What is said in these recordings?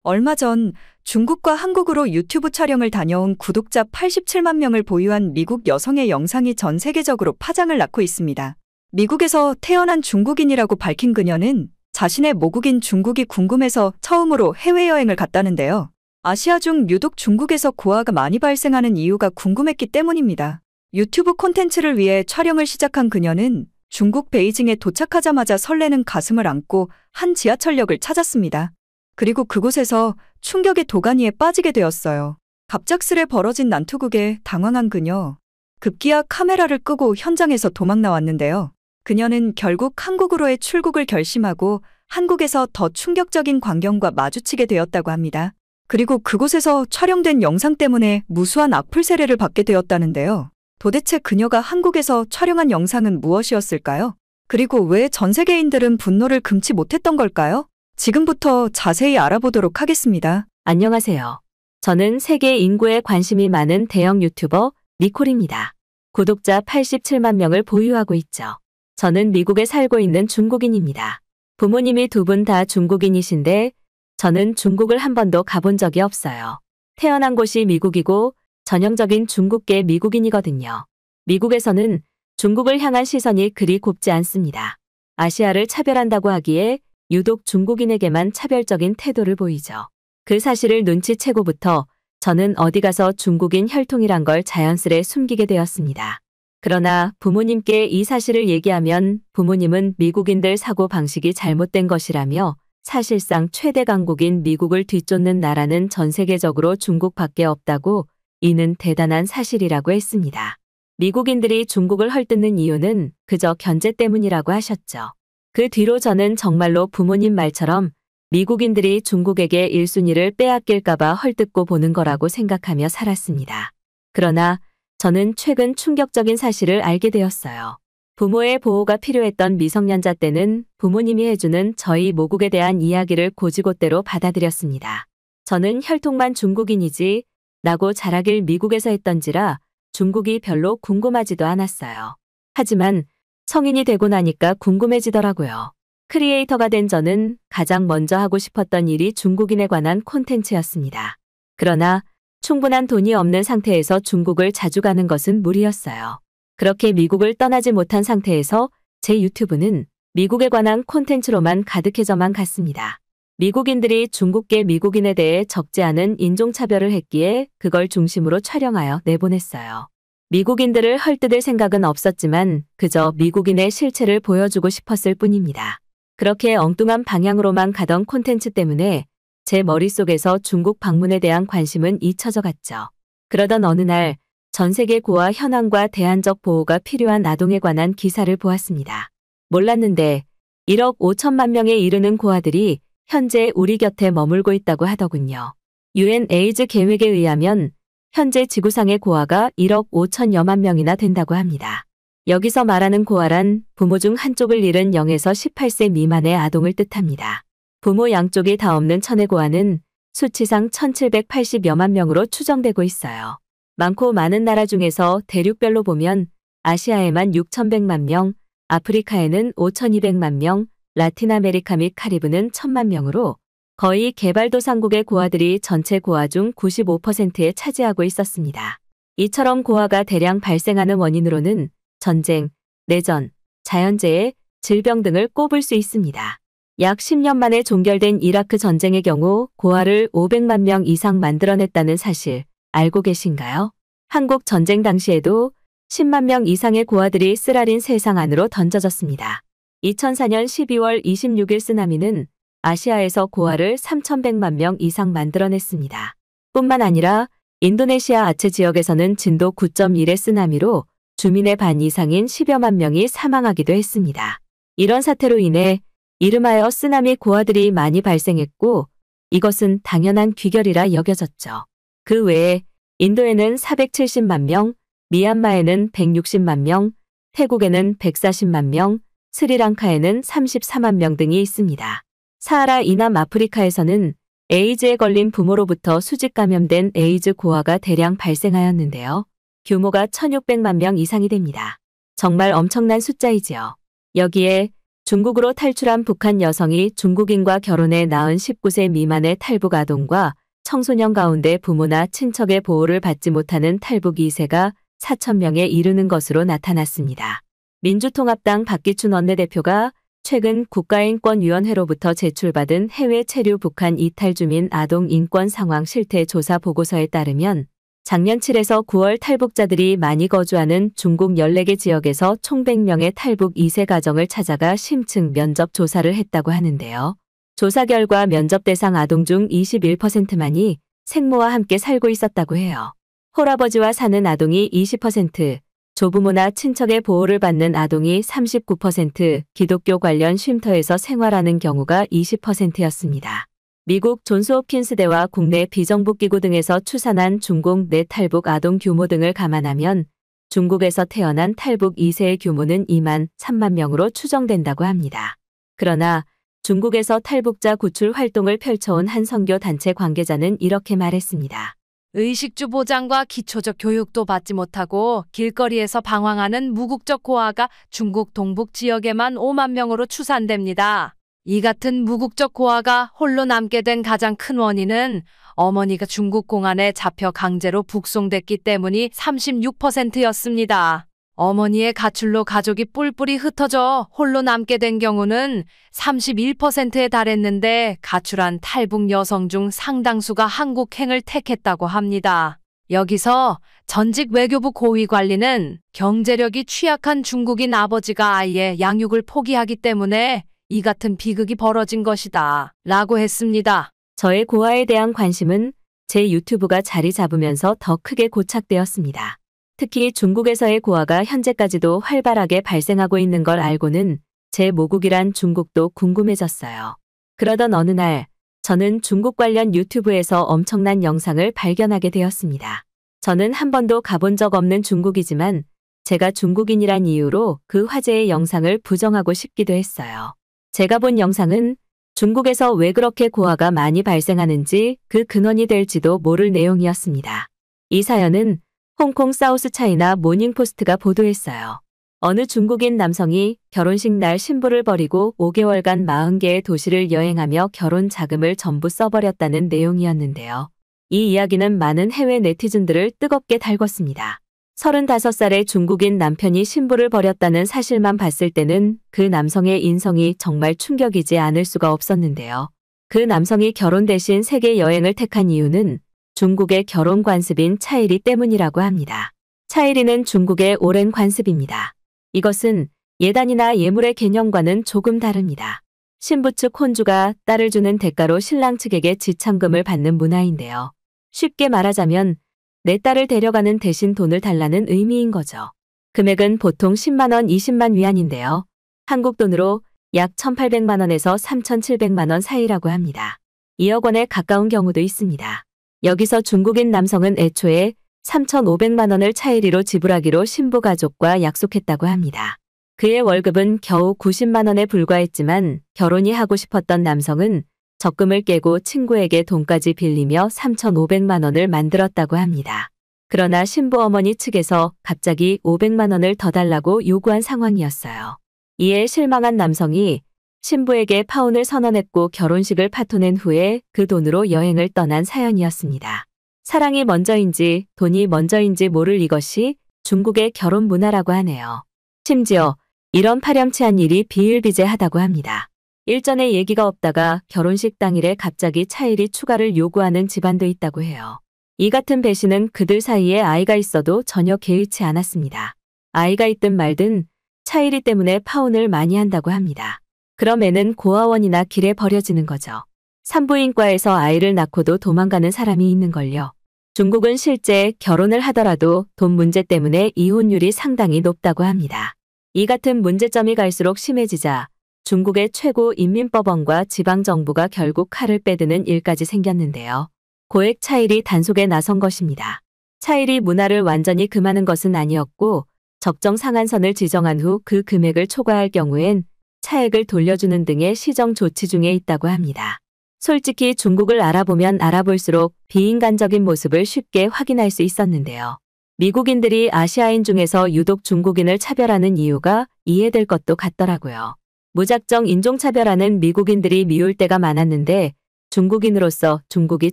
얼마 전 중국과 한국으로 유튜브 촬영을 다녀온 구독자 87만 명을 보유한 미국 여성의 영상이 전 세계적으로 파장을 낳고 있습니다. 미국에서 태어난 중국인이라고 밝힌 그녀는 자신의 모국인 중국이 궁금해서 처음으로 해외여행을 갔다는데요. 아시아 중 유독 중국에서 고아가 많이 발생하는 이유가 궁금했기 때문입니다. 유튜브 콘텐츠를 위해 촬영을 시작한 그녀는 중국 베이징에 도착하자마자 설레는 가슴을 안고 한 지하철역을 찾았습니다. 그리고 그곳에서 충격의 도가니에 빠지게 되었어요. 갑작스레 벌어진 난투극에 당황한 그녀. 급기야 카메라를 끄고 현장에서 도망 나왔는데요. 그녀는 결국 한국으로의 출국을 결심하고 한국에서 더 충격적인 광경과 마주치게 되었다고 합니다. 그리고 그곳에서 촬영된 영상 때문에 무수한 악플 세례를 받게 되었다는데요. 도대체 그녀가 한국에서 촬영한 영상은 무엇이었을까요? 그리고 왜 전 세계인들은 분노를 금치 못했던 걸까요? 지금부터 자세히 알아보도록 하겠습니다. 안녕하세요. 저는 세계 인구에 관심이 많은 대형 유튜버 니콜입니다. 구독자 87만 명을 보유하고 있죠. 저는 미국에 살고 있는 중국인입니다. 부모님이 두 분 다 중국인이신데 저는 중국을 한 번도 가본 적이 없어요. 태어난 곳이 미국이고 전형적인 중국계 미국인이거든요. 미국에서는 중국을 향한 시선이 그리 곱지 않습니다. 아시아를 차별한다고 하기에 유독 중국인에게만 차별적인 태도를 보이죠. 그 사실을 눈치채고부터 저는 어디 가서 중국인 혈통이란 걸 자연스레 숨기게 되었습니다. 그러나 부모님께 이 사실을 얘기하면 부모님은 미국인들 사고 방식이 잘못된 것이라며 사실상 최대 강국인 미국을 뒤쫓는 나라는 전 세계적으로 중국밖에 없다고 이는 대단한 사실이라고 했습니다. 미국인들이 중국을 헐뜯는 이유는 그저 견제 때문이라고 하셨죠. 그 뒤로 저는 정말로 부모님 말처럼 미국인들이 중국에게 1순위를 빼앗길까봐 헐뜯고 보는 거라고 생각하며 살았습니다. 그러나 저는 최근 충격적인 사실을 알게 되었어요. 부모의 보호가 필요했던 미성년자 때는 부모님이 해주는 저희 모국에 대한 이야기를 곧이곧대로 받아들였습니다. 저는 혈통만 중국인이지 나고 자라길 미국에서 했던지라 중국이 별로 궁금하지도 않았어요. 하지만 성인이 되고 나니까 궁금해지더라고요. 크리에이터가 된 저는 가장 먼저 하고 싶었던 일이 중국인에 관한 콘텐츠였습니다. 그러나 충분한 돈이 없는 상태에서 중국을 자주 가는 것은 무리였어요. 그렇게 미국을 떠나지 못한 상태에서 제 유튜브는 미국에 관한 콘텐츠로만 가득해져만 갔습니다. 미국인들이 중국계 미국인에 대해 적지 않은 인종차별을 했기에 그걸 중심으로 촬영하여 내보냈어요. 미국인들을 헐뜯을 생각은 없었지만 그저 미국인의 실체를 보여주고 싶었을 뿐입니다. 그렇게 엉뚱한 방향으로만 가던 콘텐츠 때문에 제 머릿속에서 중국 방문에 대한 관심은 잊혀져 갔죠. 그러던 어느 날 전 세계 고아 현황과 대안적 보호가 필요한 아동에 관한 기사를 보았습니다. 몰랐는데 1억 5천만 명에 이르는 고아들이 현재 우리 곁에 머물고 있다고 하더군요. UN 에이즈 계획에 의하면 현재 지구상의 고아가 1억 5천여만 명이나 된다고 합니다. 여기서 말하는 고아란 부모 중 한쪽을 잃은 0에서 18세 미만의 아동을 뜻합니다. 부모 양쪽이 다 없는 천의 고아는 수치상 1780여만 명으로 추정되고 있어요. 많고 많은 나라 중에서 대륙별로 보면 아시아에만 6100만 명, 아프리카에는 5200만 명, 라틴 아메리카 및 카리브는 1000만 명으로 거의 개발도상국의 고아들이 전체 고아 중 95%에 차지하고 있었습니다. 이처럼 고아가 대량 발생하는 원인으로는 전쟁, 내전, 자연재해, 질병 등을 꼽을 수 있습니다. 약 10년 만에 종결된 이라크 전쟁의 경우 고아를 500만 명 이상 만들어냈다는 사실 알고 계신가요? 한국 전쟁 당시에도 10만 명 이상의 고아들이 쓰라린 세상 안으로 던져졌습니다. 2004년 12월 26일 쓰나미는 아시아에서 고아를 3,100만 명 이상 만들어냈습니다. 뿐만 아니라 인도네시아 아체 지역에서는 진도 9.1의 쓰나미로 주민의 반 이상인 10여만 명이 사망하기도 했습니다. 이런 사태로 인해 이름하여 쓰나미 고아들이 많이 발생했고 이것은 당연한 귀결이라 여겨졌죠. 그 외에 인도에는 470만 명, 미얀마에는 160만 명, 태국에는 140만 명, 스리랑카에는 34만 명 등이 있습니다. 사하라 이남 아프리카에서는 에이즈에 걸린 부모로부터 수직 감염된 에이즈 고아가 대량 발생하였는데요. 규모가 1600만 명 이상이 됩니다. 정말 엄청난 숫자이지요. 여기에 중국으로 탈출한 북한 여성이 중국인과 결혼해 낳은 19세 미만의 탈북 아동과 청소년 가운데 부모나 친척의 보호를 받지 못하는 탈북 2세가 4,000명에 이르는 것으로 나타났습니다. 민주통합당 박기춘 원내대표가 최근 국가인권위원회로부터 제출받은 해외 체류 북한 이탈 주민 아동 인권 상황 실태 조사 보고서에 따르면 작년 7에서 9월 탈북자들이 많이 거주하는 중국 14개 지역에서 총 100명의 탈북 2세 가정을 찾아가 심층 면접 조사를 했다고 하는데요. 조사 결과 면접 대상 아동 중 21%만이 생모와 함께 살고 있었다고 해요. 홀아버지와 사는 아동이 20%, 조부모나 친척의 보호를 받는 아동이 39%, 기독교 관련 쉼터에서 생활하는 경우가 20%였습니다. 미국 존스홉킨스대와 국내 비정부기구 등에서 추산한 중국 내 탈북 아동 규모 등을 감안하면 중국에서 태어난 탈북 2세의 규모는 2만 3만 명으로 추정된다고 합니다. 그러나 중국에서 탈북자 구출 활동을 펼쳐온 한 선교 단체 관계자는 이렇게 말했습니다. 의식주 보장과 기초적 교육도 받지 못하고 길거리에서 방황하는 무국적 고아가 중국 동북 지역에만 5만 명으로 추산됩니다. 이 같은 무국적 고아가 홀로 남게 된 가장 큰 원인은 어머니가 중국 공안에 잡혀 강제로 북송됐기 때문이 36%였습니다. 어머니의 가출로 가족이 뿔뿔이 흩어져 홀로 남게 된 경우는 31%에 달했는데 가출한 탈북 여성 중 상당수가 한국행을 택했다고 합니다. 여기서 전직 외교부 고위 관리는 경제력이 취약한 중국인 아버지가 아이의 양육을 포기하기 때문에 이 같은 비극이 벌어진 것이다 라고 했습니다. 저의 고아에 대한 관심은 제 유튜브가 자리 잡으면서 더 크게 고착되었습니다. 특히 중국에서의 고아가 현재까지도 활발하게 발생하고 있는 걸 알고는 제 모국이란 중국도 궁금해졌어요. 그러던 어느 날 저는 중국 관련 유튜브에서 엄청난 영상을 발견하게 되었습니다. 저는 한 번도 가본 적 없는 중국이지만 제가 중국인이란 이유로 그 화제의 영상을 부정하고 싶기도 했어요. 제가 본 영상은 중국에서 왜 그렇게 고아가 많이 발생하는지 그 근원이 될지도 모를 내용이었습니다. 이 사연은 홍콩 사우스 차이나 모닝포스트가 보도했어요. 어느 중국인 남성이 결혼식 날 신부를 버리고 5개월간 40개의 도시를 여행하며 결혼 자금을 전부 써버렸다는 내용이었는데요. 이 이야기는 많은 해외 네티즌들을 뜨겁게 달궜습니다. 35살의 중국인 남편이 신부를 버렸다는 사실만 봤을 때는 그 남성의 인성이 정말 충격이지 않을 수가 없었는데요. 그 남성이 결혼 대신 세계 여행을 택한 이유는 중국의 결혼 관습인 차이리 때문이라고 합니다. 차이리는 중국의 오랜 관습입니다. 이것은 예단이나 예물의 개념과는 조금 다릅니다. 신부 측 혼주가 딸을 주는 대가로 신랑 측에게 지참금을 받는 문화인데요. 쉽게 말하자면 내 딸을 데려가는 대신 돈을 달라는 의미인 거죠. 금액은 보통 10만 원, 20만 위안인데요. 한국 돈으로 약 1,800만 원에서 3,700만 원 사이라고 합니다. 2억 원에 가까운 경우도 있습니다. 여기서 중국인 남성은 애초에 3,500만 원을 차이리로 지불하기로 신부 가족과 약속했다고 합니다. 그의 월급은 겨우 90만 원에 불과했지만 결혼이 하고 싶었던 남성은 적금을 깨고 친구에게 돈까지 빌리며 3,500만 원을 만들었다고 합니다. 그러나 신부 어머니 측에서 갑자기 500만 원을 더 달라고 요구한 상황이었어요. 이에 실망한 남성이 신부에게 파혼을 선언했고 결혼식을 파토낸 후에 그 돈으로 여행을 떠난 사연이었습니다. 사랑이 먼저인지 돈이 먼저인지 모를 이것이 중국의 결혼 문화라고 하네요. 심지어 이런 파렴치한 일이 비일비재하다고 합니다. 일전에 얘기가 없다가 결혼식 당일에 갑자기 차일이 추가를 요구하는 집안도 있다고 해요. 이 같은 배신은 그들 사이에 아이가 있어도 전혀 개의치 않았습니다. 아이가 있든 말든 차일이 때문에 파혼을 많이 한다고 합니다. 그럼 애는 고아원이나 길에 버려지는 거죠. 산부인과에서 아이를 낳고도 도망가는 사람이 있는걸요. 중국은 실제 결혼을 하더라도 돈 문제 때문에 이혼율이 상당히 높다고 합니다. 이 같은 문제점이 갈수록 심해지자 중국의 최고 인민법원과 지방정부가 결국 칼을 빼드는 일까지 생겼는데요. 고액 차일이 단속에 나선 것입니다. 차일이 문화를 완전히 금하는 것은 아니었고 적정 상한선을 지정한 후 그 금액을 초과할 경우엔 차액을 돌려주는 등의 시정 조치 중에 있다고 합니다. 솔직히 중국을 알아보면 알아볼수록 비인간적인 모습을 쉽게 확인할 수 있었는데요. 미국인들이 아시아인 중에서 유독 중국인을 차별하는 이유가 이해될 것도 같더라고요. 무작정 인종차별하는 미국인들이 미울 때가 많았는데 중국인으로서 중국이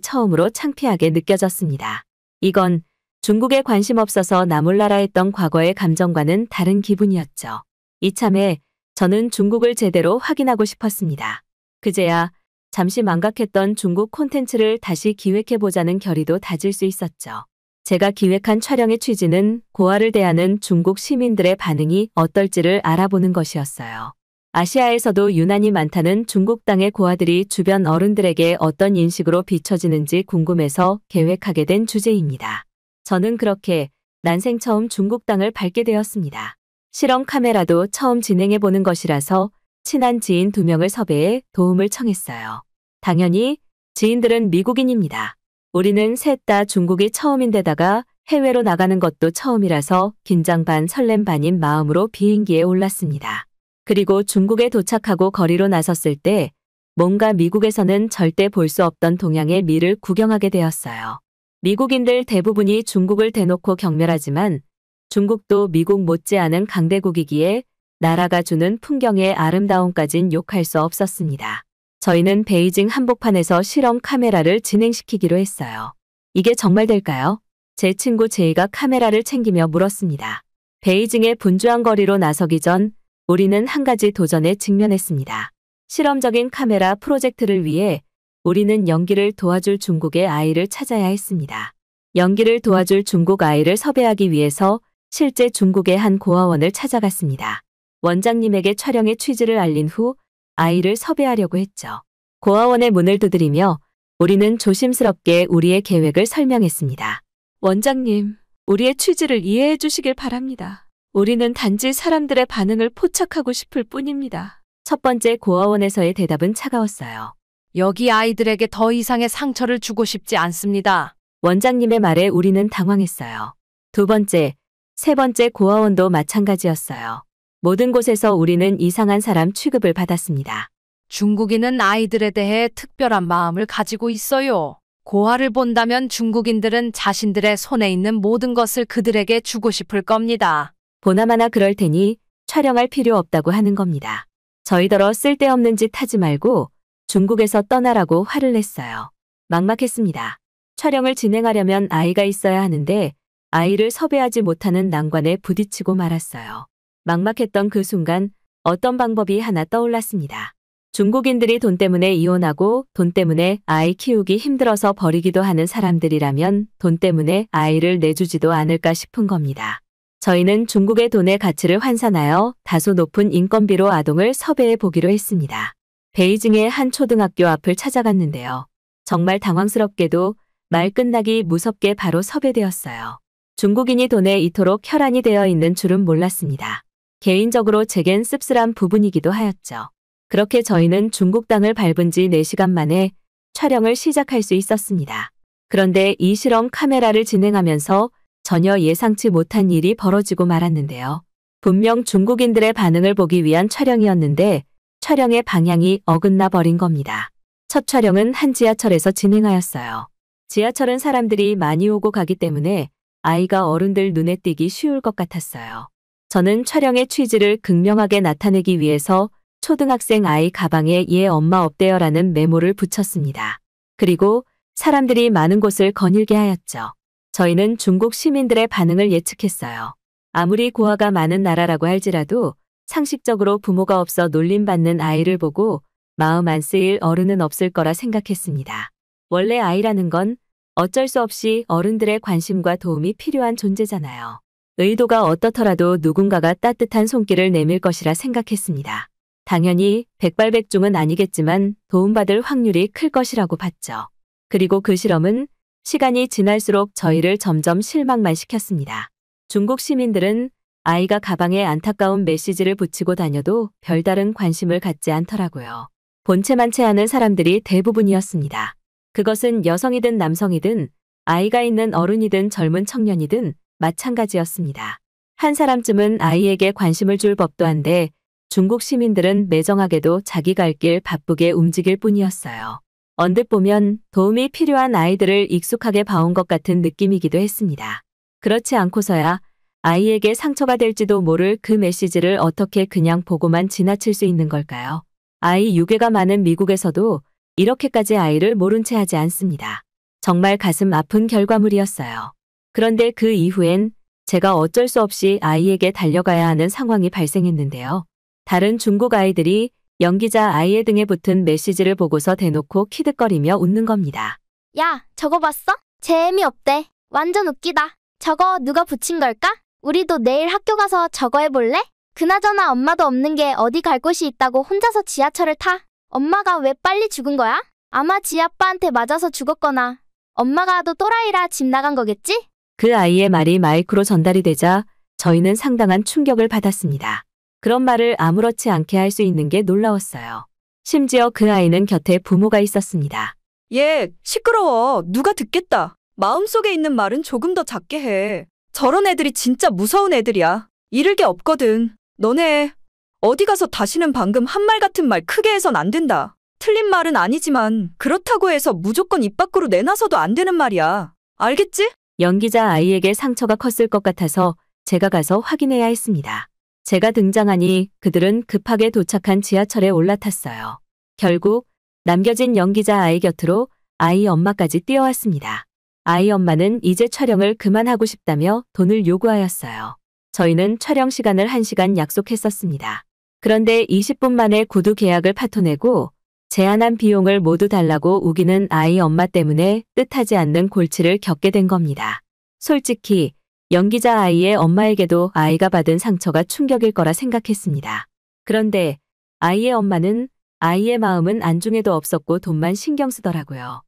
처음으로 창피하게 느껴졌습니다. 이건 중국에 관심 없어서 나 몰라라 했던 과거의 감정과는 다른 기분이었죠. 이참에 저는 중국을 제대로 확인하고 싶었습니다. 그제야 잠시 망각했던 중국 콘텐츠를 다시 기획해보자는 결의도 다질 수 있었죠. 제가 기획한 촬영의 취지는 고아를 대하는 중국 시민들의 반응이 어떨지를 알아보는 것이었어요. 아시아에서도 유난히 많다는 중국 땅의 고아들이 주변 어른들에게 어떤 인식으로 비춰지는지 궁금해서 계획하게 된 주제입니다. 저는 그렇게 난생 처음 중국 땅을 밟게 되었습니다. 실험 카메라도 처음 진행해보는 것이라서 친한 지인 2명을 섭외해 도움을 청했어요. 당연히 지인들은 미국인입니다. 우리는 셋 다 중국이 처음인데다가 해외로 나가는 것도 처음이라서 긴장 반 설렘 반인 마음으로 비행기에 올랐습니다. 그리고 중국에 도착하고 거리로 나섰을 때 뭔가 미국에서는 절대 볼 수 없던 동양의 미를 구경하게 되었어요. 미국인들 대부분이 중국을 대놓고 경멸하지만 중국도 미국 못지않은 강대국이기에 나라가 주는 풍경의 아름다움까진 욕할 수 없었습니다. 저희는 베이징 한복판에서 실험 카메라를 진행시키기로 했어요. 이게 정말 될까요? 제 친구 제이가 카메라를 챙기며 물었습니다. 베이징의 분주한 거리로 나서기 전 우리는 한 가지 도전에 직면했습니다. 실험적인 카메라 프로젝트를 위해 우리는 연기를 도와줄 중국의 아이를 찾아야 했습니다. 연기를 도와줄 중국 아이를 섭외하기 위해서 실제 중국의 한 고아원을 찾아갔습니다. 원장님에게 촬영의 취지를 알린 후 아이를 섭외하려고 했죠. 고아원의 문을 두드리며 우리는 조심스럽게 우리의 계획을 설명했습니다. 원장님, 우리의 취지를 이해해 주시길 바랍니다. 우리는 단지 사람들의 반응을 포착하고 싶을 뿐입니다. 첫 번째 고아원에서의 대답은 차가웠어요. 여기 아이들에게 더 이상의 상처를 주고 싶지 않습니다. 원장님의 말에 우리는 당황했어요. 두 번째, 세 번째 고아원도 마찬가지였어요. 모든 곳에서 우리는 이상한 사람 취급을 받았습니다. 중국인은 아이들에 대해 특별한 마음을 가지고 있어요. 고아를 본다면 중국인들은 자신들의 손에 있는 모든 것을 그들에게 주고 싶을 겁니다. 보나마나 그럴 테니 촬영할 필요 없다고 하는 겁니다. 저희더러 쓸데없는 짓 하지 말고 중국에서 떠나라고 화를 냈어요. 막막했습니다. 촬영을 진행하려면 아이가 있어야 하는데 아이를 섭외하지 못하는 난관에 부딪히고 말았어요. 막막했던 그 순간 어떤 방법이 하나 떠올랐습니다. 중국인들이 돈 때문에 이혼하고 돈 때문에 아이 키우기 힘들어서 버리기도 하는 사람들이라면 돈 때문에 아이를 내주지도 않을까 싶은 겁니다. 저희는 중국의 돈의 가치를 환산하여 다소 높은 인건비로 아동을 섭외해 보기로 했습니다. 베이징의 한 초등학교 앞을 찾아갔는데요. 정말 당황스럽게도 말 끝나기 무섭게 바로 섭외되었어요. 중국인이 돈에 이토록 혈안이 되어 있는 줄은 몰랐습니다. 개인적으로 제겐 씁쓸한 부분이기도 하였죠. 그렇게 저희는 중국 땅을 밟은 지 4시간 만에 촬영을 시작할 수 있었습니다. 그런데 이 실험 카메라를 진행하면서 전혀 예상치 못한 일이 벌어지고 말았는데요. 분명 중국인들의 반응을 보기 위한 촬영이었는데 촬영의 방향이 어긋나 버린 겁니다. 첫 촬영은 한 지하철에서 진행하였어요. 지하철은 사람들이 많이 오고 가기 때문에 아이가 어른들 눈에 띄기 쉬울 것 같았어요. 저는 촬영의 취지를 극명하게 나타내기 위해서 초등학생 아이 가방에 얘 엄마 없대요라는 메모를 붙였습니다. 그리고 사람들이 많은 곳을 거닐게 하였죠. 저희는 중국 시민들의 반응을 예측했어요. 아무리 고아가 많은 나라라고 할지라도 상식적으로 부모가 없어 놀림받는 아이를 보고 마음 안 쓰일 어른은 없을 거라 생각했습니다. 원래 아이라는 건 어쩔 수 없이 어른들의 관심과 도움이 필요한 존재잖아요. 의도가 어떻더라도 누군가가 따뜻한 손길을 내밀 것이라 생각했습니다. 당연히 백발백중은 아니겠지만 도움받을 확률이 클 것이라고 봤죠. 그리고 그 실험은 시간이 지날수록 저희를 점점 실망만 시켰습니다. 중국 시민들은 아이가 가방에 안타까운 메시지를 붙이고 다녀도 별다른 관심을 갖지 않더라고요. 본체만 채하는 사람들이 대부분이었습니다. 그것은 여성이든 남성이든 아이가 있는 어른이든 젊은 청년이든 마찬가지였습니다. 한 사람쯤은 아이에게 관심을 줄 법도 한데 중국 시민들은 매정하게도 자기 갈 길 바쁘게 움직일 뿐이었어요. 언뜻 보면 도움이 필요한 아이들을 익숙하게 봐온 것 같은 느낌이기도 했습니다. 그렇지 않고서야 아이에게 상처가 될지도 모를 그 메시지를 어떻게 그냥 보고만 지나칠 수 있는 걸까요? 아이 유괴가 많은 미국에서도 이렇게까지 아이를 모른 채 하지 않습니다. 정말 가슴 아픈 결과물이었어요. 그런데 그 이후엔 제가 어쩔 수 없이 아이에게 달려가야 하는 상황이 발생했는데요. 다른 중국 아이들이 연기자 아이의 등에 붙은 메시지를 보고서 대놓고 키득거리며 웃는 겁니다. 야, 저거 봤어? 재미없대. 완전 웃기다. 저거 누가 붙인 걸까? 우리도 내일 학교 가서 저거 해볼래? 그나저나 엄마도 없는 게 어디 갈 곳이 있다고 혼자서 지하철을 타? 엄마가 왜 빨리 죽은 거야? 아마 지 아빠한테 맞아서 죽었거나 엄마가 또 또라이라 집 나간 거겠지? 그 아이의 말이 마이크로 전달이 되자 저희는 상당한 충격을 받았습니다. 그런 말을 아무렇지 않게 할 수 있는 게 놀라웠어요. 심지어 그 아이는 곁에 부모가 있었습니다. 얘, 시끄러워. 누가 듣겠다. 마음속에 있는 말은 조금 더 작게 해. 저런 애들이 진짜 무서운 애들이야. 잃을 게 없거든. 너네 어디 가서 다시는 방금 한 말 같은 말 크게 해선 안 된다. 틀린 말은 아니지만 그렇다고 해서 무조건 입 밖으로 내놔서도 안 되는 말이야. 알겠지? 연기자 아이에게 상처가 컸을 것 같아서 제가 가서 확인해야 했습니다. 제가 등장하니 그들은 급하게 도착한 지하철에 올라탔어요. 결국 남겨진 연기자 아이 곁으로 아이 엄마까지 뛰어왔습니다. 아이 엄마는 이제 촬영을 그만하고 싶다며 돈을 요구하였어요. 저희는 촬영 시간을 1시간 약속했었습니다. 그런데 20분 만에 구두 계약을 파토내고 제안한 비용을 모두 달라고 우기는 아이 엄마 때문에 뜻하지 않는 골치를 겪게 된 겁니다. 솔직히 연기자 아이의 엄마에게도 아이가 받은 상처가 충격일 거라 생각했습니다. 그런데 아이의 엄마는 아이의 마음은 안중에도 없었고 돈만 신경 쓰더라고요.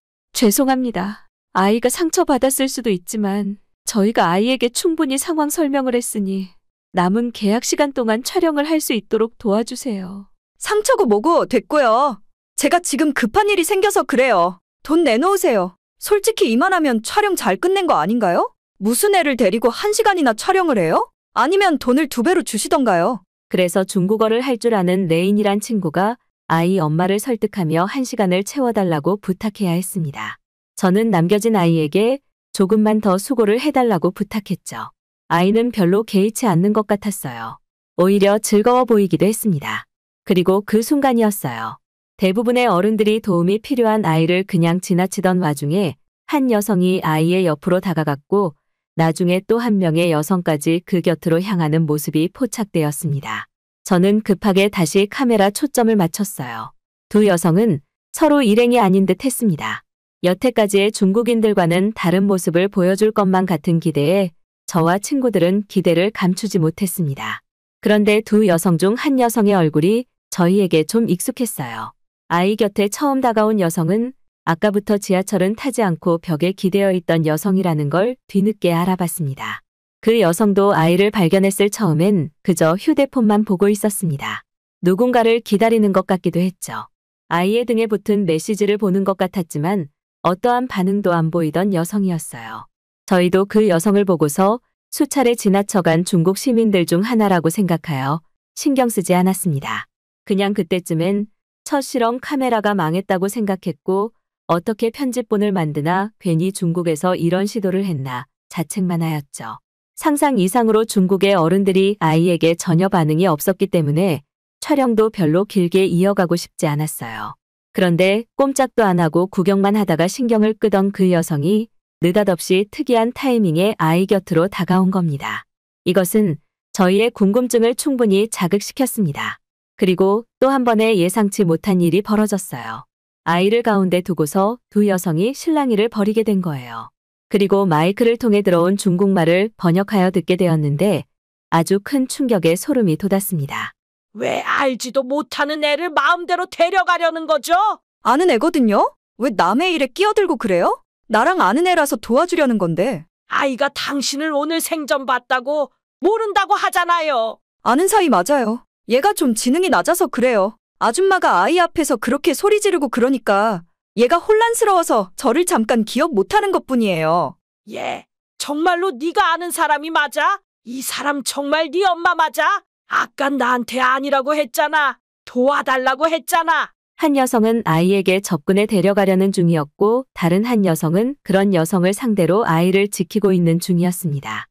죄송합니다. 아이가 상처받았을 수도 있지만 저희가 아이에게 충분히 상황 설명을 했으니 남은 계약 시간 동안 촬영을 할 수 있도록 도와주세요. 상처고 뭐고 됐고요. 제가 지금 급한 일이 생겨서 그래요. 돈 내놓으세요. 솔직히 이만하면 촬영 잘 끝낸 거 아닌가요? 무슨 애를 데리고 1시간이나 촬영을 해요? 아니면 돈을 2배로 주시던가요? 그래서 중국어를 할 줄 아는 레인이란 친구가 아이 엄마를 설득하며 1시간을 채워달라고 부탁해야 했습니다. 저는 남겨진 아이에게 조금만 더 수고를 해달라고 부탁했죠. 아이는 별로 개의치 않는 것 같았어요. 오히려 즐거워 보이기도 했습니다. 그리고 그 순간이었어요. 대부분의 어른들이 도움이 필요한 아이를 그냥 지나치던 와중에 한 여성이 아이의 옆으로 다가갔고 나중에 또 한 명의 여성까지 그 곁으로 향하는 모습이 포착되었습니다. 저는 급하게 다시 카메라 초점을 맞췄어요. 두 여성은 서로 일행이 아닌 듯 했습니다. 여태까지의 중국인들과는 다른 모습을 보여줄 것만 같은 기대에 저와 친구들은 기대를 감추지 못했습니다. 그런데 두 여성 중 한 여성의 얼굴이 저희에게 좀 익숙했어요. 아이 곁에 처음 다가온 여성은 아까부터 지하철은 타지 않고 벽에 기대어 있던 여성이라는 걸 뒤늦게 알아봤습니다. 그 여성도 아이를 발견했을 처음엔 그저 휴대폰만 보고 있었습니다. 누군가를 기다리는 것 같기도 했죠. 아이의 등에 붙은 메시지를 보는 것 같았지만 어떠한 반응도 안 보이던 여성이었어요. 저희도 그 여성을 보고서 수차례 지나쳐간 중국 시민들 중 하나라고 생각하여 신경 쓰지 않았습니다. 그냥 그때쯤엔 첫 실험 카메라가 망했다고 생각했고 어떻게 편집본을 만드나 괜히 중국에서 이런 시도를 했나 자책만 하였죠. 상상 이상으로 중국의 어른들이 아이에게 전혀 반응이 없었기 때문에 촬영도 별로 길게 이어가고 싶지 않았어요. 그런데 꼼짝도 안 하고 구경만 하다가 신경을 끄던 그 여성이 느닷없이 특이한 타이밍에 아이 곁으로 다가온 겁니다. 이것은 저희의 궁금증을 충분히 자극시켰습니다. 그리고 또 한 번의 예상치 못한 일이 벌어졌어요. 아이를 가운데 두고서 두 여성이 실랑이를 벌이게 된 거예요. 그리고 마이크를 통해 들어온 중국말을 번역하여 듣게 되었는데 아주 큰 충격에 소름이 돋았습니다. 왜 알지도 못하는 애를 마음대로 데려가려는 거죠? 아는 애거든요? 왜 남의 일에 끼어들고 그래요? 나랑 아는 애라서 도와주려는 건데. 아이가 당신을 오늘 생전 봤다고 모른다고 하잖아요. 아는 사이 맞아요. 얘가 좀 지능이 낮아서 그래요. 아줌마가 아이 앞에서 그렇게 소리 지르고 그러니까 얘가 혼란스러워서 저를 잠깐 기억 못하는 것뿐이에요. 얘, 정말로 네가 아는 사람이 맞아? 이 사람 정말 네 엄마 맞아? 아까 나한테 아니라고 했잖아. 도와달라고 했잖아. 한 여성은 아이에게 접근해 데려가려는 중이었고 다른 한 여성은 그런 여성을 상대로 아이를 지키고 있는 중이었습니다.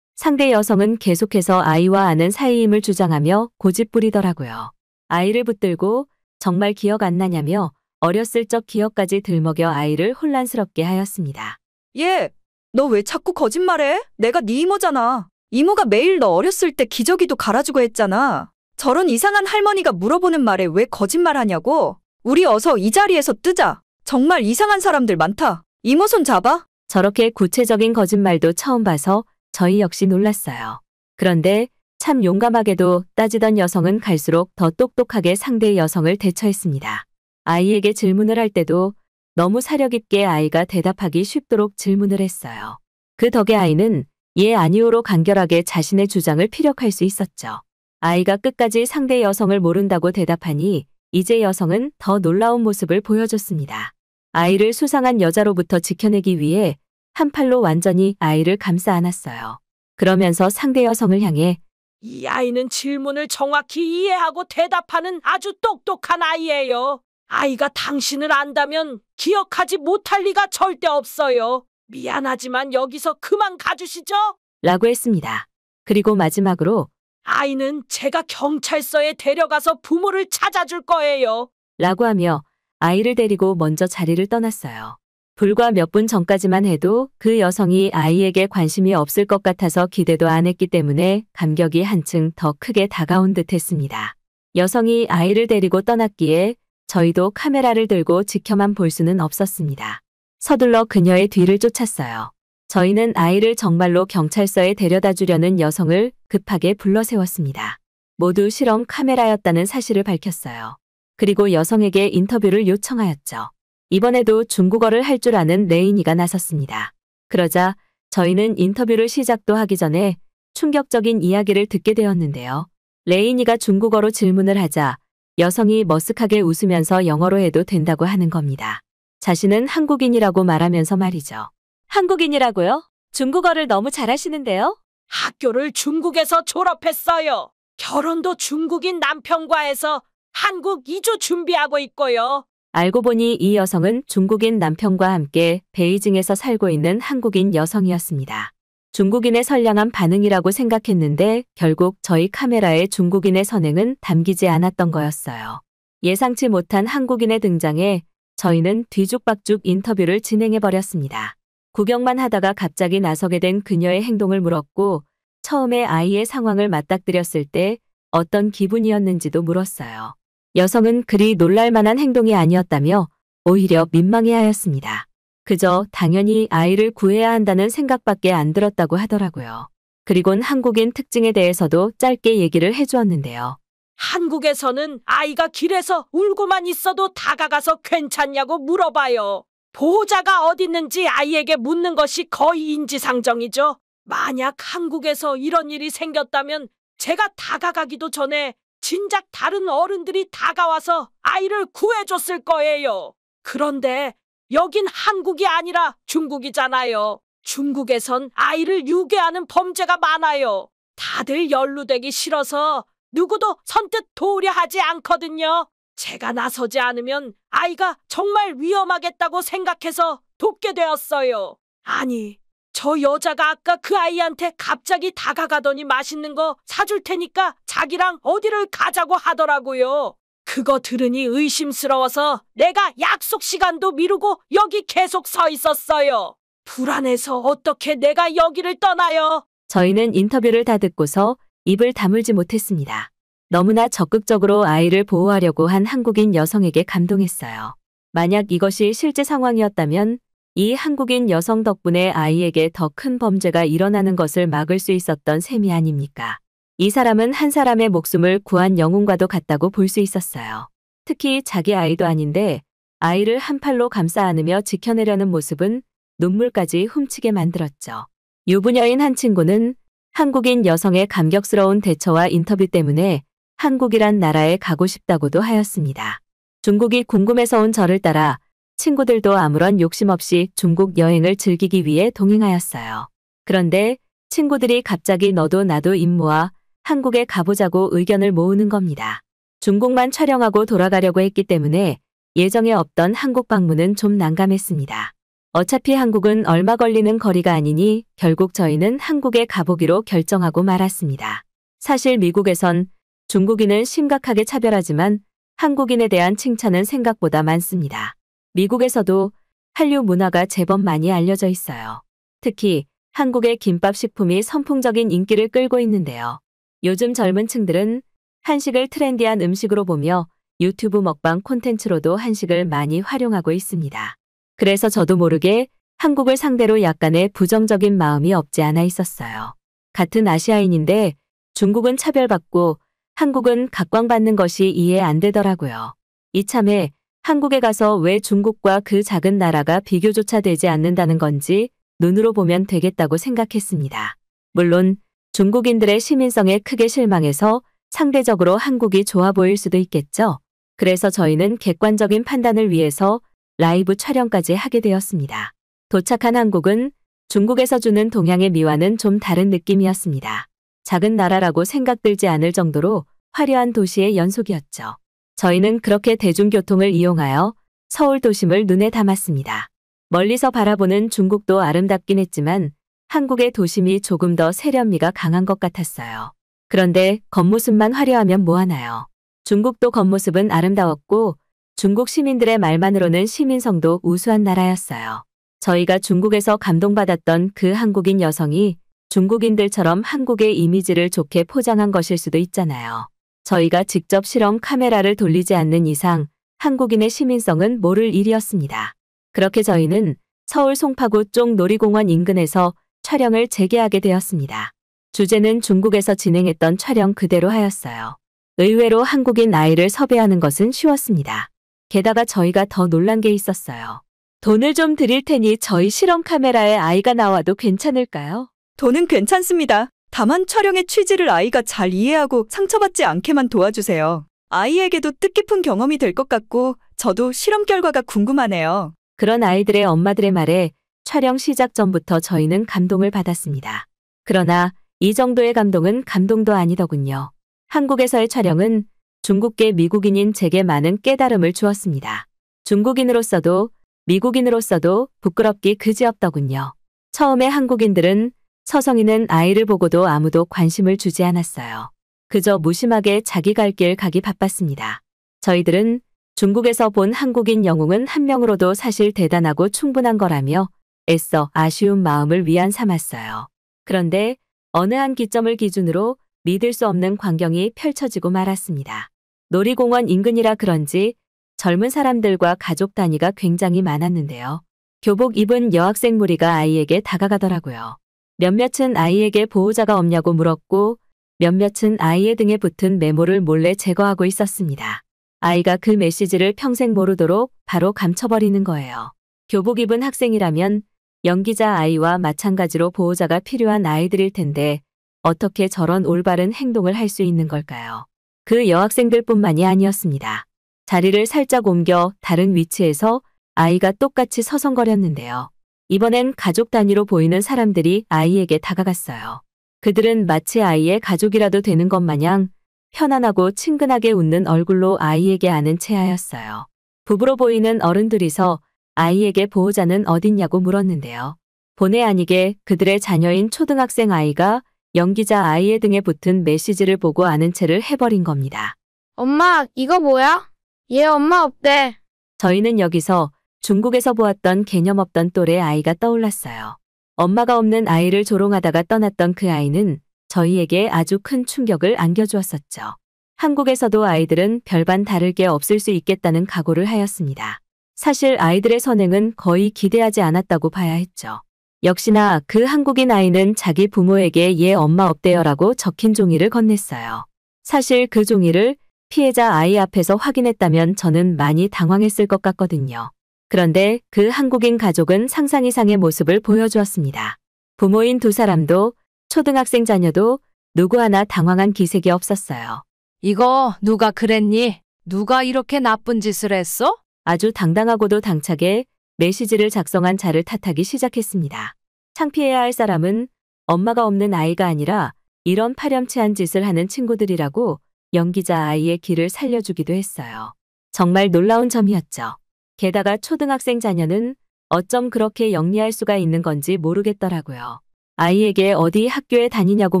상대 여성은 계속해서 아이와 아는 사이임을 주장하며 고집 부리더라고요. 아이를 붙들고 정말 기억 안 나냐며 어렸을 적 기억까지 들먹여 아이를 혼란스럽게 하였습니다. 얘, 너 왜 자꾸 거짓말해? 내가 네 이모잖아. 이모가 매일 너 어렸을 때 기저귀도 갈아주고 했잖아. 저런 이상한 할머니가 물어보는 말에 왜 거짓말하냐고. 우리 어서 이 자리에서 뜨자. 정말 이상한 사람들 많다. 이모 손 잡아. 저렇게 구체적인 거짓말도 처음 봐서 저희 역시 놀랐어요. 그런데 참 용감하게도 따지던 여성은 갈수록 더 똑똑하게 상대의 여성을 대처했습니다. 아이에게 질문을 할 때도 너무 사려 깊게 아이가 대답하기 쉽도록 질문을 했어요. 그 덕에 아이는 예 아니오로 간결하게 자신의 주장을 피력할 수 있었죠. 아이가 끝까지 상대 여성을 모른다고 대답하니 이제 여성은 더 놀라운 모습을 보여줬습니다. 아이를 수상한 여자로부터 지켜내기 위해 한 팔로 완전히 아이를 감싸 안았어요. 그러면서 상대 여성을 향해 이 아이는 질문을 정확히 이해하고 대답하는 아주 똑똑한 아이예요. 아이가 당신을 안다면 기억하지 못할 리가 절대 없어요. 미안하지만 여기서 그만 가주시죠. 라고 했습니다. 그리고 마지막으로 아이는 제가 경찰서에 데려가서 부모를 찾아줄 거예요. 라고 하며 아이를 데리고 먼저 자리를 떠났어요. 불과 몇 분 전까지만 해도 그 여성이 아이에게 관심이 없을 것 같아서 기대도 안 했기 때문에 감격이 한층 더 크게 다가온 듯 했습니다. 여성이 아이를 데리고 떠났기에 저희도 카메라를 들고 지켜만 볼 수는 없었습니다. 서둘러 그녀의 뒤를 쫓았어요. 저희는 아이를 정말로 경찰서에 데려다 주려는 여성을 급하게 불러 세웠습니다. 모두 실험 카메라였다는 사실을 밝혔어요. 그리고 여성에게 인터뷰를 요청하였죠. 이번에도 중국어를 할 줄 아는 레이니가 나섰습니다. 그러자 저희는 인터뷰를 시작도 하기 전에 충격적인 이야기를 듣게 되었는데요. 레이니가 중국어로 질문을 하자 여성이 머쓱하게 웃으면서 영어로 해도 된다고 하는 겁니다. 자신은 한국인이라고 말하면서 말이죠. 한국인이라고요? 중국어를 너무 잘하시는데요? 학교를 중국에서 졸업했어요. 결혼도 중국인 남편과 해서 한국 이주 준비하고 있고요. 알고 보니 이 여성은 중국인 남편과 함께 베이징에서 살고 있는 한국인 여성이었습니다. 중국인의 선량한 반응이라고 생각했는데 결국 저희 카메라에 중국인의 선행은 담기지 않았던 거였어요. 예상치 못한 한국인의 등장에 저희는 뒤죽박죽 인터뷰를 진행해버렸습니다. 구경만 하다가 갑자기 나서게 된 그녀의 행동을 물었고 처음에 아이의 상황을 맞닥뜨렸을 때 어떤 기분이었는지도 물었어요. 여성은 그리 놀랄만한 행동이 아니었다며 오히려 민망해하였습니다. 그저 당연히 아이를 구해야 한다는 생각밖에 안 들었다고 하더라고요. 그리곤 한국인 특징에 대해서도 짧게 얘기를 해주었는데요. 한국에서는 아이가 길에서 울고만 있어도 다가가서 괜찮냐고 물어봐요. 보호자가 어딨는지 아이에게 묻는 것이 거의 인지상정이죠. 만약 한국에서 이런 일이 생겼다면 제가 다가가기도 전에 진작 다른 어른들이 다가와서 아이를 구해줬을 거예요. 그런데 여긴 한국이 아니라 중국이잖아요. 중국에선 아이를 유괴하는 범죄가 많아요. 다들 연루되기 싫어서 누구도 선뜻 도우려 하지 않거든요. 제가 나서지 않으면 아이가 정말 위험하겠다고 생각해서 돕게 되었어요. 아니, 저 여자가 아까 그 아이한테 갑자기 다가가더니 맛있는 거 사줄 테니까 자기랑 어디를 가자고 하더라고요. 그거 들으니 의심스러워서 내가 약속 시간도 미루고 여기 계속 서 있었어요. 불안해서 어떻게 내가 여기를 떠나요? 저희는 인터뷰를 다 듣고서 입을 다물지 못했습니다. 너무나 적극적으로 아이를 보호하려고 한 한국인 여성에게 감동했어요. 만약 이것이 실제 상황이었다면 이 한국인 여성 덕분에 아이에게 더 큰 범죄가 일어나는 것을 막을 수 있었던 셈이 아닙니까? 이 사람은 한 사람의 목숨을 구한 영웅과도 같다고 볼 수 있었어요. 특히 자기 아이도 아닌데 아이를 한 팔로 감싸 안으며 지켜내려는 모습은 눈물까지 훔치게 만들었죠. 유부녀인 한 친구는 한국인 여성의 감격스러운 대처와 인터뷰 때문에 한국이란 나라에 가고 싶다고도 하였습니다. 중국이 궁금해서 온 저를 따라 친구들도 아무런 욕심 없이 중국 여행을 즐기기 위해 동행하였어요. 그런데 친구들이 갑자기 너도 나도 입 모아 한국에 가보자고 의견을 모으는 겁니다. 중국만 촬영하고 돌아가려고 했기 때문에 예정에 없던 한국 방문은 좀 난감했습니다. 어차피 한국은 얼마 걸리는 거리가 아니니 결국 저희는 한국에 가보기로 결정하고 말았습니다. 사실 미국에선 중국인을 심각하게 차별하지만 한국인에 대한 칭찬은 생각보다 많습니다. 미국에서도 한류 문화가 제법 많이 알려져 있어요. 특히 한국의 김밥 식품이 선풍적인 인기를 끌고 있는데요. 요즘 젊은 층들은 한식을 트렌디한 음식으로 보며 유튜브 먹방 콘텐츠로도 한식을 많이 활용하고 있습니다. 그래서 저도 모르게 한국을 상대로 약간의 부정적인 마음이 없지 않아 있었어요. 같은 아시아인인데 중국은 차별받고 한국은 각광받는 것이 이해 안 되더라고요. 이참에 한국에 가서 왜 중국과 그 작은 나라가 비교조차 되지 않는다는 건지 눈으로 보면 되겠다고 생각했습니다. 물론 중국인들의 시민성에 크게 실망해서 상대적으로 한국이 좋아 보일 수도 있겠죠. 그래서 저희는 객관적인 판단을 위해서 라이브 촬영까지 하게 되었습니다. 도착한 한국은 중국에서 주는 동양의 미와는 좀 다른 느낌이었습니다. 작은 나라라고 생각들지 않을 정도로 화려한 도시의 연속이었죠. 저희는 그렇게 대중교통을 이용하여 서울 도심을 눈에 담았습니다. 멀리서 바라보는 중국도 아름답긴 했지만 한국의 도심이 조금 더 세련미가 강한 것 같았어요. 그런데 겉모습만 화려하면 뭐하나요? 중국도 겉모습은 아름다웠고 중국 시민들의 말만으로는 시민성도 우수한 나라였어요. 저희가 중국에서 감동받았던 그 한국인 여성이 중국인들처럼 한국의 이미지를 좋게 포장한 것일 수도 있잖아요. 저희가 직접 실험 카메라를 돌리지 않는 이상 한국인의 시민성은 모를 일이었습니다. 그렇게 저희는 서울 송파구 쪽 놀이공원 인근에서 촬영을 재개하게 되었습니다. 주제는 중국에서 진행했던 촬영 그대로 하였어요. 의외로 한국인 아이를 섭외하는 것은 쉬웠습니다. 게다가 저희가 더 놀란 게 있었어요. 돈을 좀 드릴 테니 저희 실험 카메라에 아이가 나와도 괜찮을까요? 돈은 괜찮습니다. 다만 촬영의 취지를 아이가 잘 이해하고 상처받지 않게만 도와주세요. 아이에게도 뜻깊은 경험이 될 것 같고 저도 실험 결과가 궁금하네요. 그런 아이들의 엄마들의 말에 촬영 시작 전부터 저희는 감동을 받았습니다. 그러나 이 정도의 감동은 감동도 아니더군요. 한국에서의 촬영은 중국계 미국인인 제게 많은 깨달음을 주었습니다. 중국인으로서도 미국인으로서도 부끄럽기 그지없더군요. 처음에 한국인들은 서성이는 아이를 보고도 아무도 관심을 주지 않았어요. 그저 무심하게 자기 갈 길 가기 바빴습니다. 저희들은 중국에서 본 한국인 영웅은 한 명으로도 사실 대단하고 충분한 거라며 애써 아쉬운 마음을 위안 삼았어요. 그런데 어느 한 기점을 기준으로 믿을 수 없는 광경이 펼쳐지고 말았습니다. 놀이공원 인근이라 그런지 젊은 사람들과 가족 단위가 굉장히 많았는데요. 교복 입은 여학생 무리가 아이에게 다가가더라고요. 몇몇은 아이에게 보호자가 없냐고 물었고 몇몇은 아이의 등에 붙은 메모를 몰래 제거하고 있었습니다. 아이가 그 메시지를 평생 모르도록 바로 감춰버리는 거예요. 교복 입은 학생이라면 연기자 아이와 마찬가지로 보호자가 필요한 아이들일 텐데 어떻게 저런 올바른 행동을 할 수 있는 걸까요? 그 여학생들뿐만이 아니었습니다. 자리를 살짝 옮겨 다른 위치에서 아이가 똑같이 서성거렸는데요. 이번엔 가족 단위로 보이는 사람들이 아이에게 다가갔어요. 그들은 마치 아이의 가족이라도 되는 것 마냥 편안하고 친근하게 웃는 얼굴로 아이에게 아는 체하였어요. 부부로 보이는 어른들이서 아이에게 보호자는 어딨냐고 물었는데요. 본의 아니게 그들의 자녀인 초등학생 아이가 연기자 아이의 등에 붙은 메시지를 보고 아는 체를 해버린 겁니다. 엄마, 이거 뭐야? 얘 엄마 없대. 저희는 여기서 중국에서 보았던 개념 없던 또래 아이가 떠올랐어요. 엄마가 없는 아이를 조롱하다가 떠났던 그 아이는 저희에게 아주 큰 충격을 안겨주었었죠. 한국에서도 아이들은 별반 다를 게 없을 수 있겠다는 각오를 하였습니다. 사실 아이들의 선행은 거의 기대하지 않았다고 봐야 했죠. 역시나 그 한국인 아이는 자기 부모에게 얘 엄마 없대요라고 적힌 종이를 건넸어요. 사실 그 종이를 피해자 아이 앞에서 확인했다면 저는 많이 당황했을 것 같거든요. 그런데 그 한국인 가족은 상상 이상의 모습을 보여주었습니다. 부모인 두 사람도 초등학생 자녀도 누구 하나 당황한 기색이 없었어요. 이거 누가 그랬니? 누가 이렇게 나쁜 짓을 했어? 아주 당당하고도 당차게 메시지를 작성한 자를 탓하기 시작했습니다. 창피해야 할 사람은 엄마가 없는 아이가 아니라 이런 파렴치한 짓을 하는 친구들이라고 연기자 아이의 길을 살려주기도 했어요. 정말 놀라운 점이었죠. 게다가 초등학생 자녀는 어쩜 그렇게 영리할 수가 있는 건지 모르겠더라고요. 아이에게 어디 학교에 다니냐고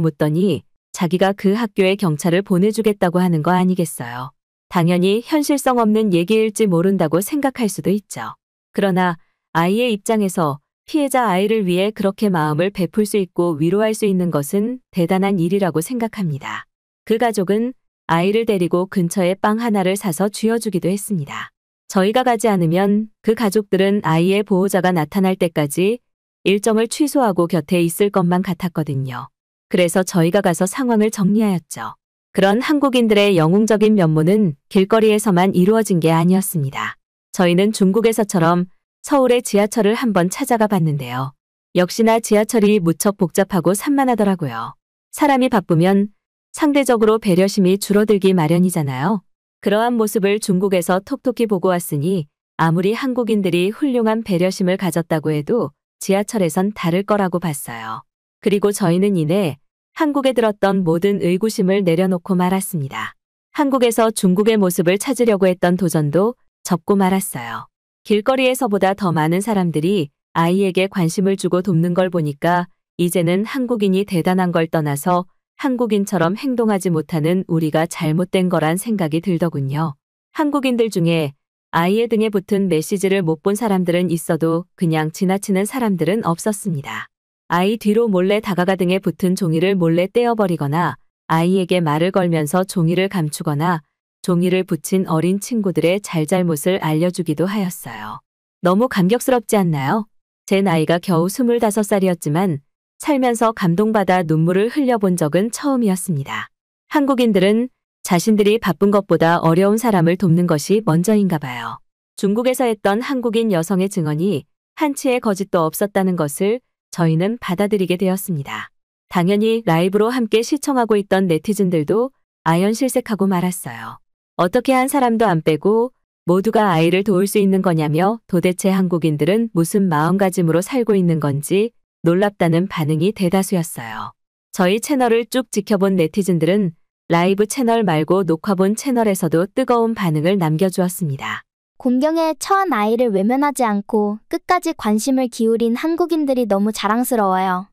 묻더니 자기가 그 학교에 경찰을 보내주겠다고 하는 거 아니겠어요. 당연히 현실성 없는 얘기일지 모른다고 생각할 수도 있죠. 그러나 아이의 입장에서 피해자 아이를 위해 그렇게 마음을 베풀 수 있고 위로할 수 있는 것은 대단한 일이라고 생각합니다. 그 가족은 아이를 데리고 근처에 빵 하나를 사서 쥐어주기도 했습니다. 저희가 가지 않으면 그 가족들은 아이의 보호자가 나타날 때까지 일정을 취소하고 곁에 있을 것만 같았거든요. 그래서 저희가 가서 상황을 정리하였죠. 그런 한국인들의 영웅적인 면모는 길거리에서만 이루어진 게 아니었습니다. 저희는 중국에서처럼 서울의 지하철을 한번 찾아가 봤는데요. 역시나 지하철이 무척 복잡하고 산만하더라고요. 사람이 바쁘면 상대적으로 배려심이 줄어들기 마련이잖아요. 그러한 모습을 중국에서 톡톡히 보고 왔으니 아무리 한국인들이 훌륭한 배려심을 가졌다고 해도 지하철에선 다를 거라고 봤어요. 그리고 저희는 이내 한국에 들었던 모든 의구심을 내려놓고 말았습니다. 한국에서 중국의 모습을 찾으려고 했던 도전도 접고 말았어요. 길거리에서보다 더 많은 사람들이 아이에게 관심을 주고 돕는 걸 보니까 이제는 한국인이 대단한 걸 떠나서 한국인처럼 행동하지 못하는 우리가 잘못된 거란 생각이 들더군요. 한국인들 중에 아이의 등에 붙은 메시지를 못 본 사람들은 있어도 그냥 지나치는 사람들은 없었습니다. 아이 뒤로 몰래 다가가 등에 붙은 종이를 몰래 떼어버리거나 아이에게 말을 걸면서 종이를 감추거나 종이를 붙인 어린 친구들의 잘잘못을 알려주기도 하였어요. 너무 감격스럽지 않나요? 제 나이가 겨우 25살이었지만 살면서 감동받아 눈물을 흘려본 적은 처음이었습니다. 한국인들은 자신들이 바쁜 것보다 어려운 사람을 돕는 것이 먼저인가 봐요. 중국에서 했던 한국인 여성의 증언이 한치의 거짓도 없었다는 것을 저희는 받아들이게 되었습니다. 당연히 라이브로 함께 시청하고 있던 네티즌들도 아연실색하고 말았어요. 어떻게 한 사람도 안 빼고 모두가 아이를 도울 수 있는 거냐며 도대체 한국인들은 무슨 마음가짐으로 살고 있는 건지 놀랍다는 반응이 대다수였어요. 저희 채널을 쭉 지켜본 네티즌들은 라이브 채널 말고 녹화본 채널에서도 뜨거운 반응을 남겨주었습니다. 공경에 처한 아이를 외면하지 않고 끝까지 관심을 기울인 한국인들이 너무 자랑스러워요.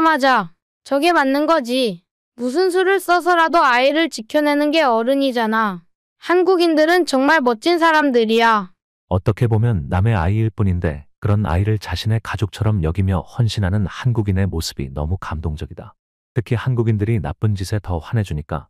맞아. 저게 맞는 거지. 무슨 수를 써서라도 아이를 지켜내는 게 어른이잖아. 한국인들은 정말 멋진 사람들이야. 어떻게 보면 남의 아이일 뿐인데 그런 아이를 자신의 가족처럼 여기며 헌신하는 한국인의 모습이 너무 감동적이다. 특히 한국인들이 나쁜 짓에 더 화내주니까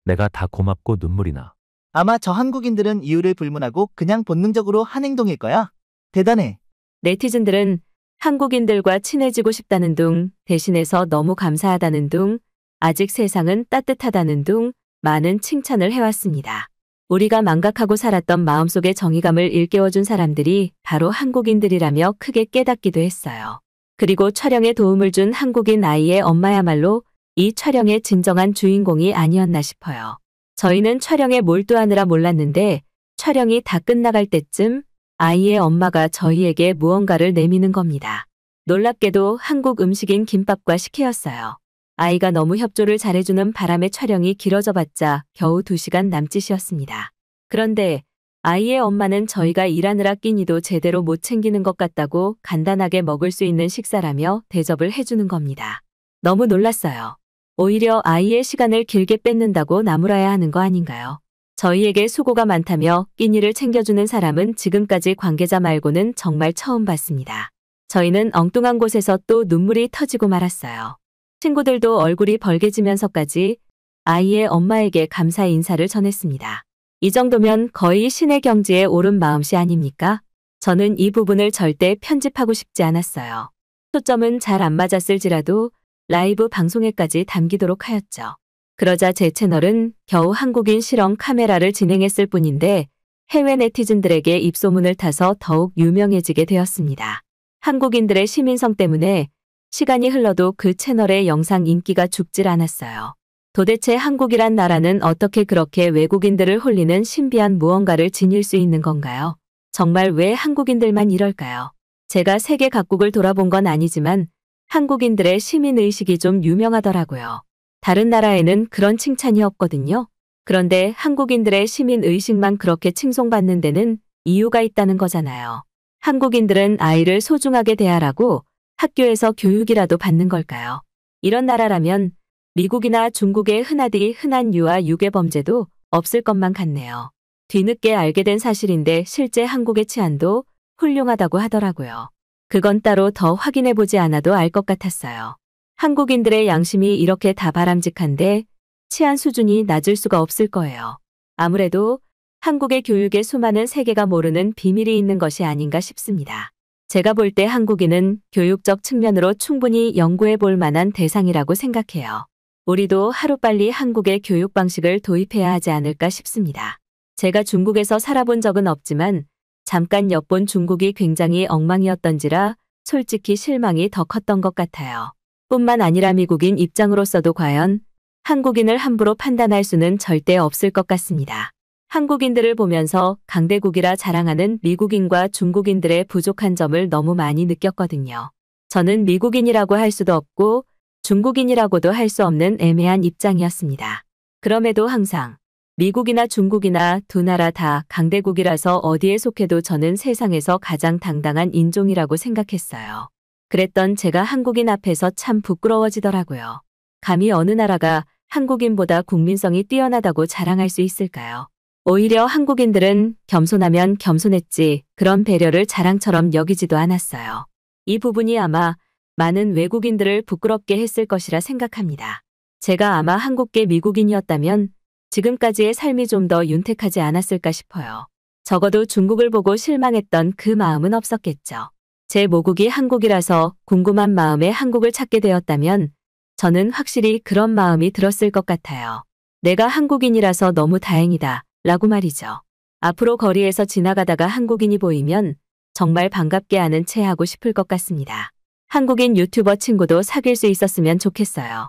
내가 다 고맙고 눈물이 나. 아마 저 한국인들은 이유를 불문하고 그냥 본능적으로 한 행동일 거야. 대단해. 네티즌들은 한국인들과 친해지고 싶다는 둥, 대신해서 너무 감사하다는 둥, 아직 세상은 따뜻하다는 둥, 많은 칭찬을 해왔습니다. 우리가 망각하고 살았던 마음속의 정의감을 일깨워준 사람들이 바로 한국인들이라며 크게 깨닫기도 했어요. 그리고 촬영에 도움을 준 한국인 아이의 엄마야말로 이 촬영의 진정한 주인공이 아니었나 싶어요. 저희는 촬영에 몰두하느라 몰랐는데 촬영이 다 끝나갈 때쯤 아이의 엄마가 저희에게 무언가를 내미는 겁니다. 놀랍게도 한국 음식인 김밥과 식혜였어요. 아이가 너무 협조를 잘해주는 바람에 촬영이 길어져 봤자 겨우 2시간 남짓이었습니다. 그런데 아이의 엄마는 저희가 일하느라 끼니도 제대로 못 챙기는 것 같다고 간단하게 먹을 수 있는 식사라며 대접을 해주는 겁니다. 너무 놀랐어요. 오히려 아이의 시간을 길게 뺏는다고 나무라야 하는 거 아닌가요? 저희에게 수고가 많다며 끼니를 챙겨주는 사람은 지금까지 관계자 말고는 정말 처음 봤습니다. 저희는 엉뚱한 곳에서 또 눈물이 터지고 말았어요. 친구들도 얼굴이 벌개지면서까지 아이의 엄마에게 감사 인사를 전했습니다. 이 정도면 거의 신의 경지에 오른 마음씨 아닙니까? 저는 이 부분을 절대 편집하고 싶지 않았어요. 초점은 잘 안 맞았을지라도 라이브 방송에까지 담기도록 하였죠. 그러자 제 채널은 겨우 한국인 실험 카메라를 진행했을 뿐인데 해외 네티즌들에게 입소문을 타서 더욱 유명해지게 되었습니다. 한국인들의 시민성 때문에 시간이 흘러도 그 채널의 영상 인기가 죽질 않았어요. 도대체 한국이란 나라는 어떻게 그렇게 외국인들을 홀리는 신비한 무언가를 지닐 수 있는 건가요? 정말 왜 한국인들만 이럴까요? 제가 세계 각국을 돌아본 건 아니지만 한국인들의 시민의식이 좀 유명하더라고요. 다른 나라에는 그런 칭찬이 없거든요. 그런데 한국인들의 시민의식만 그렇게 칭송받는 데는 이유가 있다는 거잖아요. 한국인들은 아이를 소중하게 대하라고 학교에서 교육이라도 받는 걸까요? 이런 나라라면 미국이나 중국의 흔하디 흔한 유아 유괴 범죄도 없을 것만 같네요. 뒤늦게 알게 된 사실인데 실제 한국의 치안도 훌륭하다고 하더라고요. 그건 따로 더 확인해보지 않아도 알 것 같았어요. 한국인들의 양심이 이렇게 다 바람직한데 치안 수준이 낮을 수가 없을 거예요. 아무래도 한국의 교육에 수많은 세계가 모르는 비밀이 있는 것이 아닌가 싶습니다. 제가 볼 때 한국인은 교육적 측면으로 충분히 연구해 볼 만한 대상이라고 생각해요. 우리도 하루빨리 한국의 교육 방식을 도입해야 하지 않을까 싶습니다. 제가 중국에서 살아본 적은 없지만 잠깐 엿본 중국이 굉장히 엉망이었던지라 솔직히 실망이 더 컸던 것 같아요. 뿐만 아니라 미국인 입장으로서도 과연 한국인을 함부로 판단할 수는 절대 없을 것 같습니다. 한국인들을 보면서 강대국이라 자랑하는 미국인과 중국인들의 부족한 점을 너무 많이 느꼈거든요. 저는 미국인이라고 할 수도 없고 중국인이라고도 할 수 없는 애매한 입장이었습니다. 그럼에도 항상 미국이나 중국이나 두 나라 다 강대국이라서 어디에 속해도 저는 세상에서 가장 당당한 인종이라고 생각했어요. 그랬던 제가 한국인 앞에서 참 부끄러워지더라고요. 감히 어느 나라가 한국인보다 국민성이 뛰어나다고 자랑할 수 있을까요? 오히려 한국인들은 겸손하면 겸손했지 그런 배려를 자랑처럼 여기지도 않았어요. 이 부분이 아마 많은 외국인들을 부끄럽게 했을 것이라 생각합니다. 제가 아마 한국계 미국인이었다면 지금까지의 삶이 좀 더 윤택하지 않았을까 싶어요. 적어도 중국을 보고 실망했던 그 마음은 없었겠죠. 제 모국이 한국이라서 궁금한 마음에 한국을 찾게 되었다면 저는 확실히 그런 마음이 들었을 것 같아요. 내가 한국인이라서 너무 다행이다 라고 말이죠. 앞으로 거리에서 지나가다가 한국인이 보이면 정말 반갑게 아는 체 하고 싶을 것 같습니다. 한국인 유튜버 친구도 사귈 수 있었으면 좋겠어요.